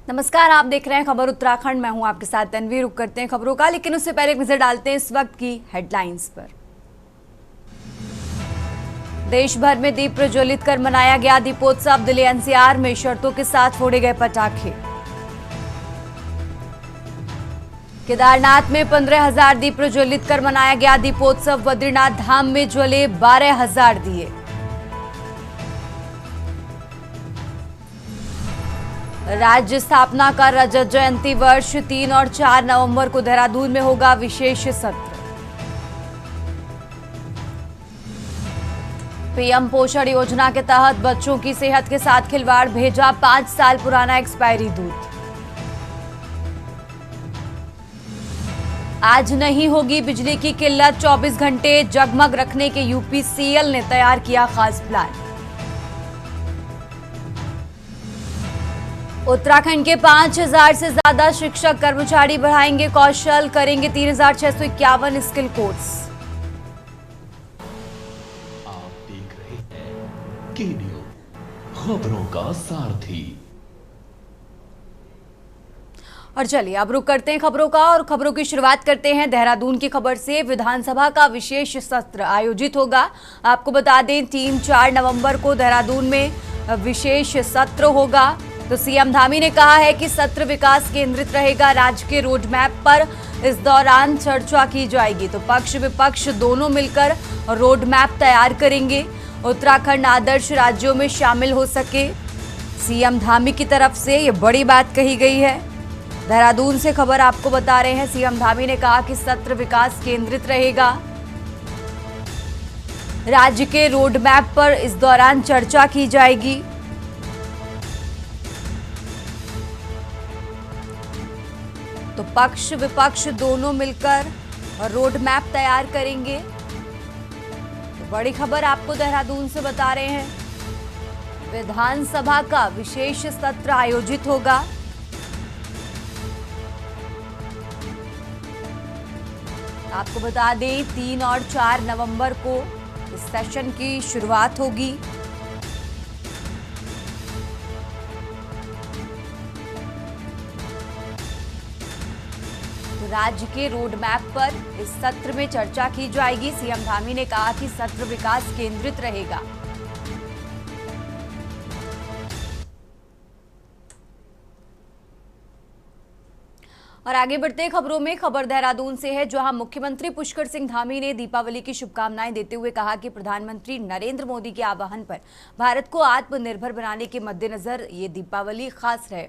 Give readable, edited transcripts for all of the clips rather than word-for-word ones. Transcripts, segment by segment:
नमस्कार, आप देख रहे हैं खबर उत्तराखंड। मैं हूं आपके साथ तन्वी। रुक करते हैं खबरों का, लेकिन उससे पहले एक नजर डालते हैं इस वक्त की हेडलाइंस पर। देश भर में दीप प्रज्वलित कर मनाया गया दीपोत्सव। दिल्ली एनसीआर में शर्तों के साथ फोड़े गए पटाखे। केदारनाथ में 15,000 दीप प्रज्वलित कर मनाया गया दीपोत्सव। बद्रीनाथ धाम में ज्वले 12,000 दिए। राज्य स्थापना का रजत जयंती वर्ष 3 और 4 नवंबर को देहरादून में होगा विशेष सत्र। पीएम पोषण योजना के तहत बच्चों की सेहत के साथ खिलवाड़, भेजा 5 साल पुराना एक्सपायरी दूध। आज नहीं होगी बिजली की किल्लत, 24 घंटे जगमग रखने के यूपीसीएल ने तैयार किया खास प्लान। उत्तराखंड के 5,000 से ज्यादा शिक्षक कर्मचारी बढ़ाएंगे कौशल, करेंगे 3,651 स्किल कोर्स। आप देख रहे हैं केडियो खबरों का सारथी। और चलिए अब रुक करते हैं खबरों का, और खबरों की शुरुआत करते हैं देहरादून की खबर से। विधानसभा का विशेष सत्र आयोजित होगा। आपको बता दें 3-4 नवंबर को देहरादून में विशेष सत्र होगा। तो सीएम धामी ने कहा है कि सत्र विकास केंद्रित रहेगा, राज्य के रोड मैप पर इस दौरान चर्चा की जाएगी। तो पक्ष विपक्ष दोनों मिलकर रोड मैप तैयार करेंगे, उत्तराखंड आदर्श राज्यों में शामिल हो सके। सीएम धामी की तरफ से ये बड़ी बात कही गई है। देहरादून से खबर आपको बता रहे हैं। सीएम धामी ने कहा कि सत्र विकास केंद्रित रहेगा, राज्य के रोड मैप पर इस दौरान चर्चा की जाएगी। तो पक्ष विपक्ष दोनों मिलकर रोड मैप तैयार करेंगे। तो बड़ी खबर आपको देहरादून से बता रहे हैं। विधानसभा का विशेष सत्र आयोजित होगा। आपको बता दें 3 और 4 नवंबर को इस सेशन की शुरुआत होगी। राज्य के रोड मैप पर इस सत्र में चर्चा की जाएगी। सीएम धामी ने कहा कि सत्र विकास केंद्रित रहेगा। और आगे बढ़ते हैं खबरों में। खबर देहरादून से है, जहां मुख्यमंत्री पुष्कर सिंह धामी ने दीपावली की शुभकामनाएं देते हुए कहा कि प्रधानमंत्री नरेंद्र मोदी के आह्वान पर भारत को आत्मनिर्भर बनाने के मद्देनजर ये दीपावली खास रहे।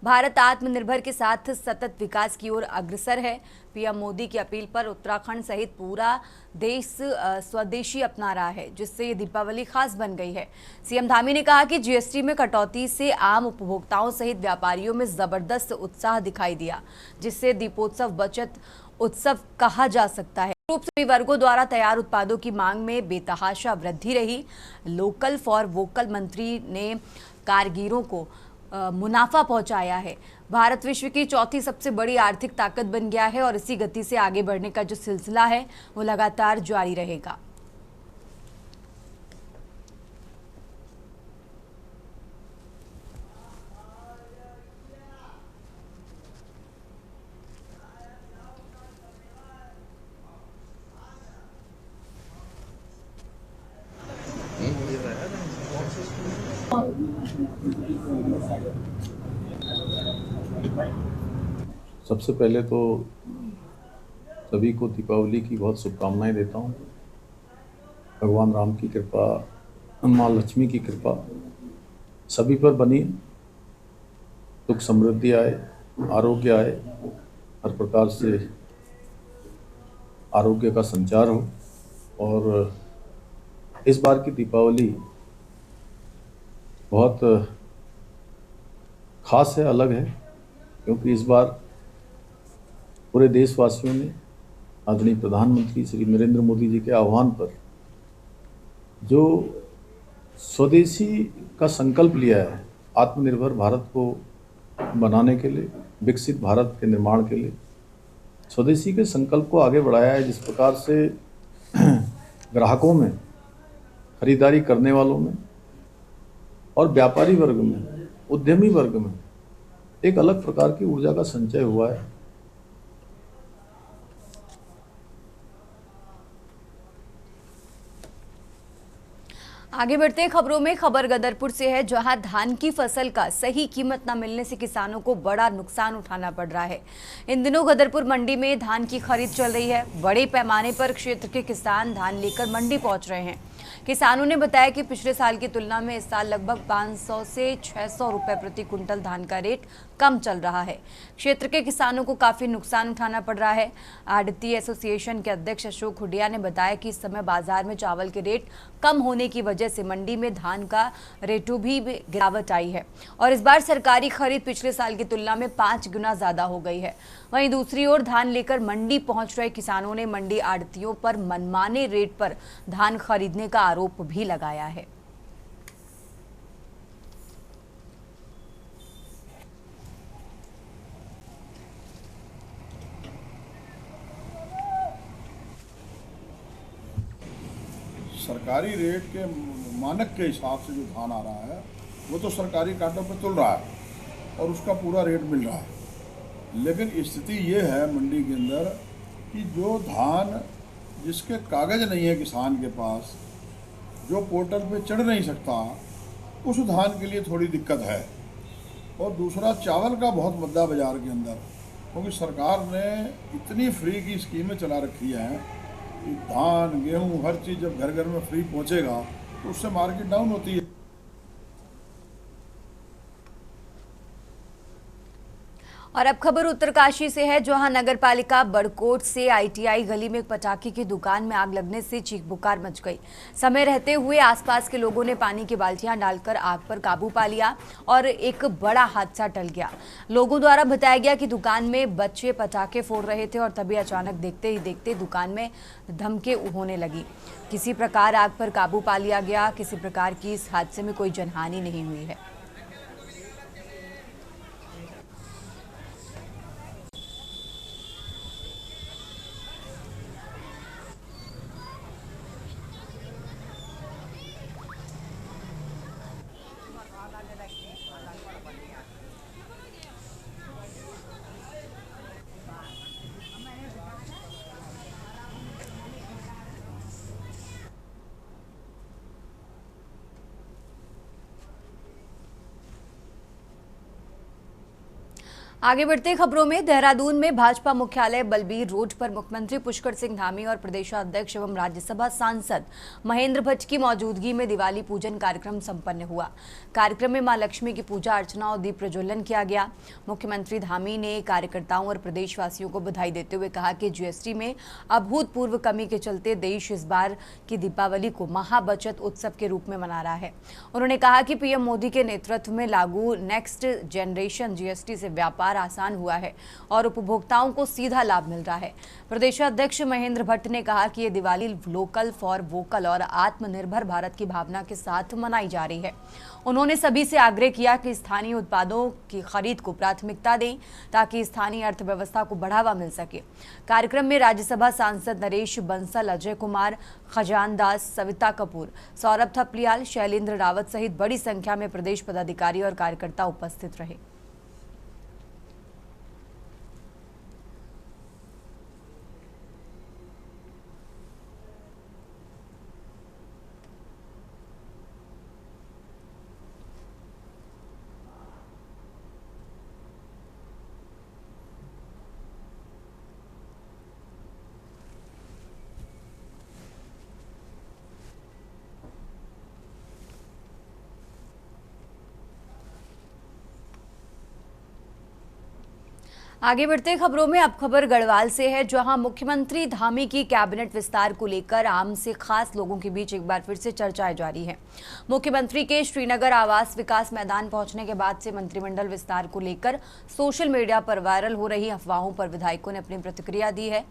भारत आत्मनिर्भर के साथ सतत विकास की ओर अग्रसर है। पीएम मोदी की अपील पर उत्तराखंड सहित पूरा देश स्वदेशी अपना रहा है, जिससे ये दीपावली खास बन गई है। सीएम धामी ने कहा कि जीएसटी में कटौती से आम उपभोक्ताओं सहित व्यापारियों में जबरदस्त उत्साह दिखाई दिया, जिससे दीपोत्सव बचत उत्सव कहा जा सकता है। रूप से वर्गों द्वारा तैयार उत्पादों की मांग में बेतहाशा वृद्धि रही। लोकल फॉर वोकल मंत्री ने कारीगरों को मुनाफा पहुंचाया है। भारत विश्व की चौथी सबसे बड़ी आर्थिक ताकत बन गया है और इसी गति से आगे बढ़ने का जो सिलसिला है वो लगातार जारी रहेगा। सबसे पहले तो सभी को दीपावली की बहुत शुभकामनाएं देता हूं। भगवान राम की कृपा, माँ लक्ष्मी की कृपा सभी पर बनी, सुख समृद्धि आए, आरोग्य आए, हर प्रकार से आरोग्य का संचार हो। और इस बार की दीपावली बहुत खास है, अलग है, क्योंकि इस बार पूरे देशवासियों ने आदरणीय प्रधानमंत्री श्री नरेंद्र मोदी जी के आह्वान पर जो स्वदेशी का संकल्प लिया है, आत्मनिर्भर भारत को बनाने के लिए, विकसित भारत के निर्माण के लिए स्वदेशी के संकल्प को आगे बढ़ाया है। जिस प्रकार से ग्राहकों में, खरीदारी करने वालों में और व्यापारी वर्ग में, उद्यमी वर्ग में एक अलग प्रकार की ऊर्जा का संचय हुआ है। आगे बढ़ते हैं खबरों में। खबर गदरपुर से है, जहां धान की फसल का सही कीमत न मिलने से किसानों को बड़ा नुकसान उठाना पड़ रहा है। इन दिनों गदरपुर मंडी में धान की खरीद चल रही है। बड़े पैमाने पर क्षेत्र के किसान धान लेकर मंडी पहुंच रहे हैं। किसानों ने बताया कि पिछले साल की तुलना में इस साल लगभग 500 से 600 रुपए प्रति कुंटल धान का रेट कम चल रहा है। क्षेत्र के किसानों को काफी नुकसान उठाना पड़ रहा है। आढ़ती एसोसिएशन के अध्यक्ष अशोक हुडिया ने बताया कि इस समय बाजार में चावल के रेट कम होने की वजह से मंडी में धान का रेटों भी गिरावट आई है और इस बार सरकारी खरीद पिछले साल की तुलना में 5 गुना ज्यादा हो गई है। वहीं दूसरी ओर धान लेकर मंडी पहुंच रहे किसानों ने मंडी आढ़तियों पर मनमाने रेट पर धान खरीदने का आरोप भी लगाया है। सरकारी रेट के मानक के हिसाब से जो धान आ रहा है वो तो सरकारी कांटों पे तुल रहा है और उसका पूरा रेट मिल रहा है। लेकिन स्थिति ये है मंडी के अंदर कि जो धान जिसके कागज़ नहीं है किसान के पास, जो पोर्टल पे चढ़ नहीं सकता, उस धान के लिए थोड़ी दिक्कत है। और दूसरा चावल का बहुत मुद्दा बाज़ार के अंदर, क्योंकि सरकार ने इतनी फ्री की स्कीमें चला रखी हैं कि धान गेहूँ हर चीज़ जब घर घर में फ्री पहुंचेगा तो उससे मार्केट डाउन होती है। और अब खबर उत्तरकाशी से है, जहां नगर पालिका बड़कोट से आईटीआई गली में एक पटाखे की दुकान में आग लगने से चीख पुकार मच गई। समय रहते हुए आसपास के लोगों ने पानी की बाल्टियां डालकर आग पर काबू पा लिया और एक बड़ा हादसा टल गया। लोगों द्वारा बताया गया कि दुकान में बच्चे पटाखे फोड़ रहे थे और तभी अचानक देखते ही देखते दुकान में धमके होने लगी। किसी प्रकार आग पर काबू पा लिया गया। किसी प्रकार की इस हादसे में कोई जनहानि नहीं हुई है। आगे बढ़ते खबरों में। देहरादून में भाजपा मुख्यालय बलबीर रोड पर मुख्यमंत्री पुष्कर सिंह धामी और प्रदेशाध्यक्ष एवं राज्यसभा सांसद महेंद्र भट्ट की मौजूदगी में दिवाली पूजन कार्यक्रम संपन्न हुआ। कार्यक्रम में मां लक्ष्मी की पूजा अर्चना और दीप प्रज्वलन किया गया। मुख्यमंत्री धामी ने कार्यकर्ताओं और प्रदेशवासियों को बधाई देते हुए कहा कि जीएसटी में अभूतपूर्व कमी के चलते देश इस बार की दीपावली को महाबचत उत्सव के रूप में मना रहा है। उन्होंने कहा कि पीएम मोदी के नेतृत्व में लागू नेक्स्ट जनरेशन जीएसटी से व्यापार आसान हुआ है और उपभोक्ताओं को सीधा लाभ मिल रहा है। प्रदेशाध्यक्ष महेंद्र भट्ट ने कहा कि ये दिवाली लोकल फॉर वोकल और आत्मनिर्भर भारत की भावना के साथ मनाई जा रही है। उन्होंने सभी से आग्रह किया कि स्थानीय उत्पादों की खरीद को प्राथमिकता दें ताकि स्थानीय अर्थव्यवस्था को बढ़ावा मिल सके। कार्यक्रम में राज्यसभा सांसद नरेश बंसल, अजय कुमार, खजान दास, सविता कपूर, सौरभ थपलियाल, शैलेंद्र रावत सहित बड़ी संख्या में प्रदेश पदाधिकारी और कार्यकर्ता उपस्थित रहे। आगे बढ़ते खबरों में। अब खबर गढ़वाल से है, जहां मुख्यमंत्री धामी की कैबिनेट विस्तार को लेकर आम से खास लोगों के बीच एक बार फिर से चर्चाएं जारी है। मुख्यमंत्री के श्रीनगर आवास विकास मैदान पहुंचने के बाद से मंत्रिमंडल विस्तार को लेकर सोशल मीडिया पर वायरल हो रही अफवाहों पर विधायकों ने अपनी प्रतिक्रिया दी है।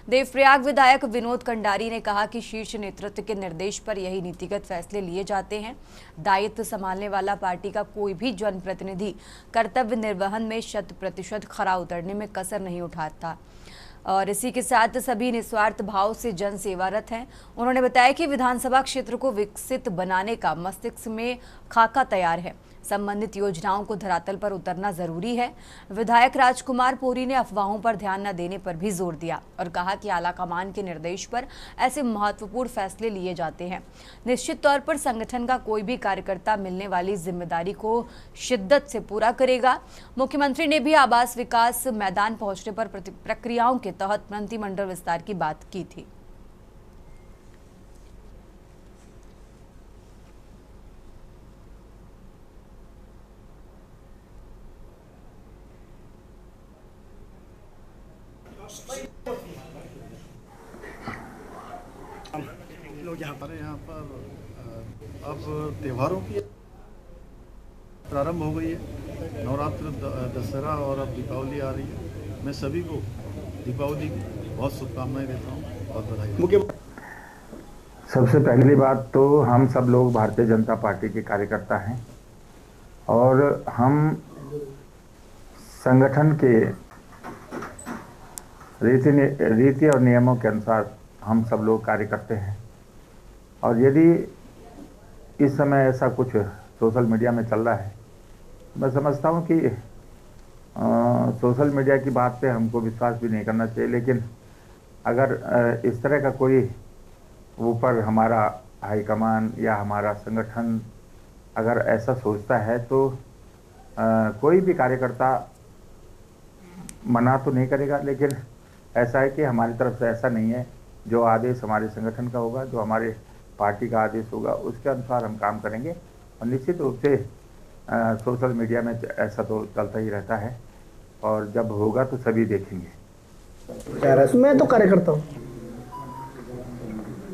देवप्रयाग विधायक विनोद कंडारी ने कहा कि शीर्ष नेतृत्व के निर्देश पर यही नीतिगत फैसले लिए जाते हैं। दायित्व संभालने वाला पार्टी का कोई भी जनप्रतिनिधि कर्तव्य निर्वहन में 100% खरा उतरने में कसर नहीं उठाता और इसी के साथ सभी निस्वार्थ भाव से जन सेवारत हैं। उन्होंने बताया कि विधानसभा क्षेत्र को विकसित बनाने का मस्तिष्क में खाका तैयार है। संबंधित योजनाओं को धरातल पर उतरना जरूरी है। विधायक राजकुमार पोरी ने अफवाहों पर ध्यान न देने पर भी जोर दिया और कहा कि आलाकमान के निर्देश पर ऐसे महत्वपूर्ण फैसले लिए जाते हैं। निश्चित तौर पर संगठन का कोई भी कार्यकर्ता मिलने वाली जिम्मेदारी को शिद्दत से पूरा करेगा। मुख्यमंत्री ने भी आवास विकास मैदान पहुंचने पर प्रक्रियाओं के तहत मंत्रिमंडल विस्तार की बात की थी। लोग यहाँ पर अब त्योहारों की प्रारंभ हो गई है। नवरात्र, दशहरा और अब दीपावली आ रही है। मैं सभी को दीपावली की बहुत शुभकामनाएं देता हूँ, बहुत बधाई। सबसे पहली बात तो हम सब लोग भारतीय जनता पार्टी के कार्यकर्ता हैं और हम संगठन के रीति और नियमों के अनुसार हम सब लोग कार्य करते हैं। और यदि इस समय ऐसा कुछ सोशल मीडिया में चल रहा है, मैं समझता हूँ कि सोशल मीडिया की बात पे हमको विश्वास भी नहीं करना चाहिए। लेकिन अगर इस तरह का कोई ऊपर हमारा हाईकमान या हमारा संगठन अगर ऐसा सोचता है तो कोई भी कार्यकर्ता मना तो नहीं करेगा। लेकिन ऐसा है कि हमारी तरफ से ऐसा नहीं है। जो आदेश हमारे संगठन का होगा, जो हमारे पार्टी का आदेश होगा, उसके अनुसार हम काम करेंगे। और निश्चित रूप से सोशल मीडिया में ऐसा तो चलता ही रहता है और जब होगा तो सभी देखेंगे। मैं तो कार्यकर्ता हूँ,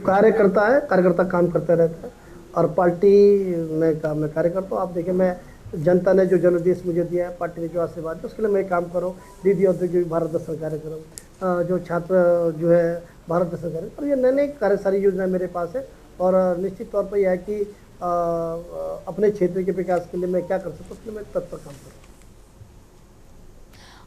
कार्यकर्ता है, कार्यकर्ता काम करता रहता है और पार्टी में काम में कार्यकर्ता हूँ। आप देखिए, मैं जनता ने जो जनादेश मुझे दिया है, पार्टी ने जो आशीर्वाद दिया, उसके लिए मैं काम करूँ। दीदी औद्योगिक भारत दर्शन कार्यक्रम, जो छात्र जो है भारत दर्शन कार्यक्रम, और ये नए नए कार्य सारी योजना मेरे पास है। और निश्चित तौर पर यह है कि अपने क्षेत्र के विकास के लिए मैं क्या कर सकता हूँ, उसके लिए मैं तत्पर काम करूँ।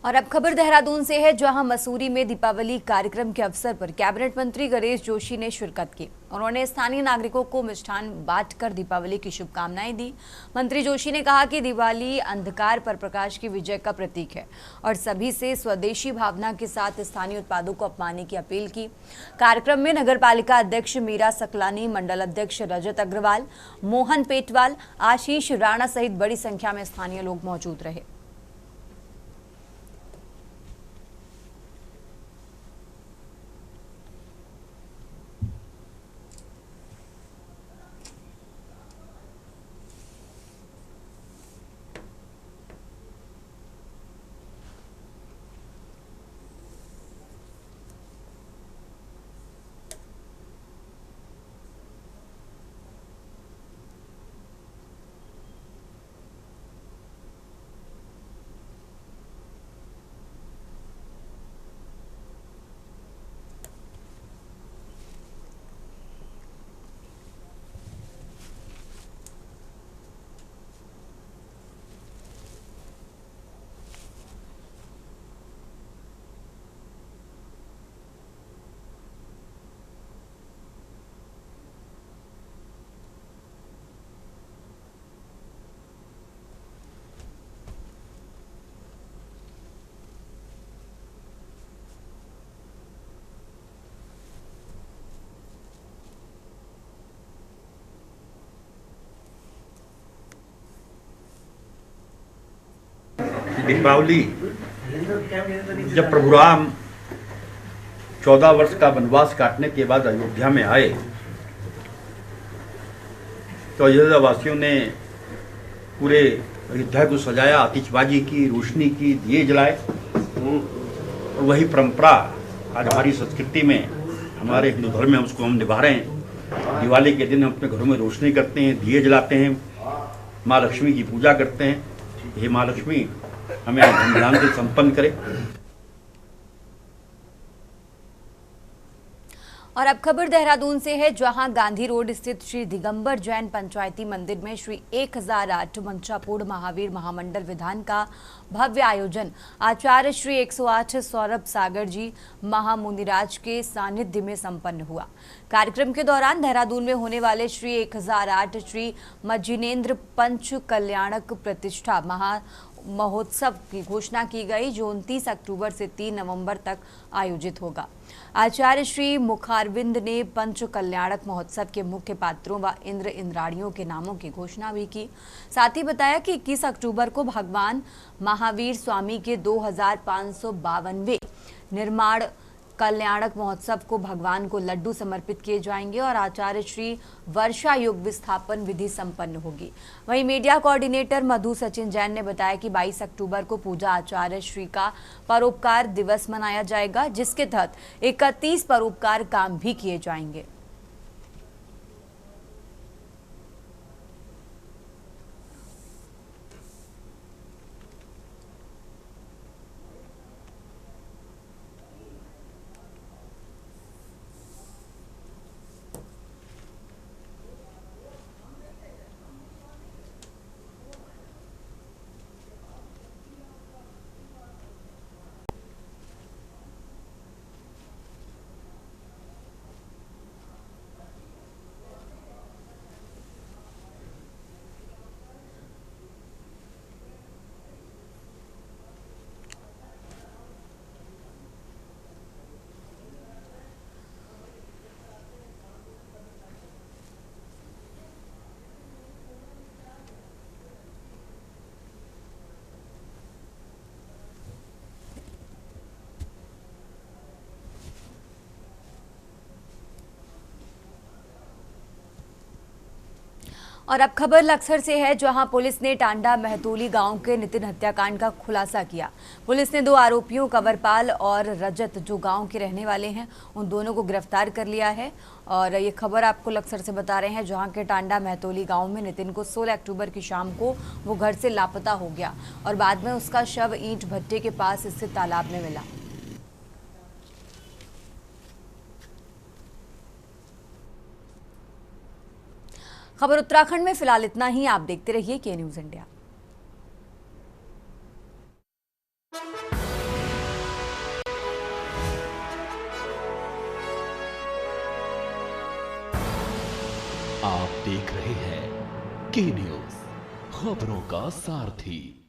और अब खबर देहरादून से है, जहां मसूरी में दीपावली कार्यक्रम के अवसर पर कैबिनेट मंत्री गणेश जोशी ने शिरकत की। उन्होंने स्थानीय नागरिकों को मिष्ठान बांटकर दीपावली की शुभकामनाएं दी। मंत्री जोशी ने कहा कि दिवाली अंधकार पर प्रकाश की विजय का प्रतीक है और सभी से स्वदेशी भावना के साथ स्थानीय उत्पादों को अपनाने की अपील की। कार्यक्रम में नगरपालिका अध्यक्ष मीरा सकलानी, मंडल अध्यक्ष रजत अग्रवाल, मोहन पेटवाल, आशीष राणा सहित बड़ी संख्या में स्थानीय लोग मौजूद रहे। दीपावली जब प्रभु राम 14 वर्ष का वनवास काटने के बाद अयोध्या में आए तो अयोध्या वासियों ने पूरे अयोध्या को सजाया, आतिशबाजी की, रोशनी की, दिए जलाए। और वही परंपरा आज हमारी संस्कृति में, हमारे हिंदू धर्म में उसको हम निभा रहे हैं। दिवाली के दिन हम अपने घरों में रोशनी करते हैं, दिए जलाते हैं, माँ लक्ष्मी की पूजा करते हैं। हे माँ लक्ष्मी हमें धूमधाम से संपन्न करे। और अब खबर देहरादून से है, जहां गांधी रोड स्थित श्री दिगंबर जैन पंचायती मंदिर में श्री 1008 मंचापूर्ण महावीर महामंडल विधान का भव्य आयोजन आचार्य श्री 108 सौरभ सागर जी महामुनिराज के सानिध्य में संपन्न हुआ। कार्यक्रम के दौरान देहरादून में होने वाले श्री 1008 श्री मजिनेन्द्र पंच कल्याणक प्रतिष्ठा महोत्सव की घोषणा की गई, जो 29 अक्टूबर से 3 नवंबर तक आयोजित होगा। आचार्य श्री मुखारविंद ने पंच कल्याणक महोत्सव के मुख्य पात्रों व इंद्र इंद्राणियों के नामों की घोषणा भी की। साथ ही बताया कि 21 अक्टूबर को भगवान महावीर स्वामी के 2552वें निर्माण कल्याणक महोत्सव को भगवान को लड्डू समर्पित किए जाएंगे और आचार्य श्री वर्षा युग विस्थापन विधि संपन्न होगी। वहीं मीडिया कोऑर्डिनेटर मधु सचिन जैन ने बताया कि 22 अक्टूबर को पूजा आचार्य श्री का परोपकार दिवस मनाया जाएगा, जिसके तहत 31 परोपकार काम भी किए जाएंगे। और अब खबर लक्सर से है, जहां पुलिस ने टांडा महतोली गांव के नितिन हत्याकांड का खुलासा किया। पुलिस ने 2 आरोपियों कंवरपाल और रजत, जो गांव के रहने वाले हैं, उन दोनों को गिरफ्तार कर लिया है। और ये खबर आपको लक्सर से बता रहे हैं, जहां के टांडा महतोली गांव में नितिन को 16 अक्टूबर की शाम को वो घर से लापता हो गया और बाद में उसका शव ईंट भट्टे के पास स्थित तालाब में मिला। खबर उत्तराखंड में फिलहाल इतना ही। आप देखते रहिए के न्यूज़ इंडिया। आप देख रहे हैं के न्यूज़, खबरों का सारथी।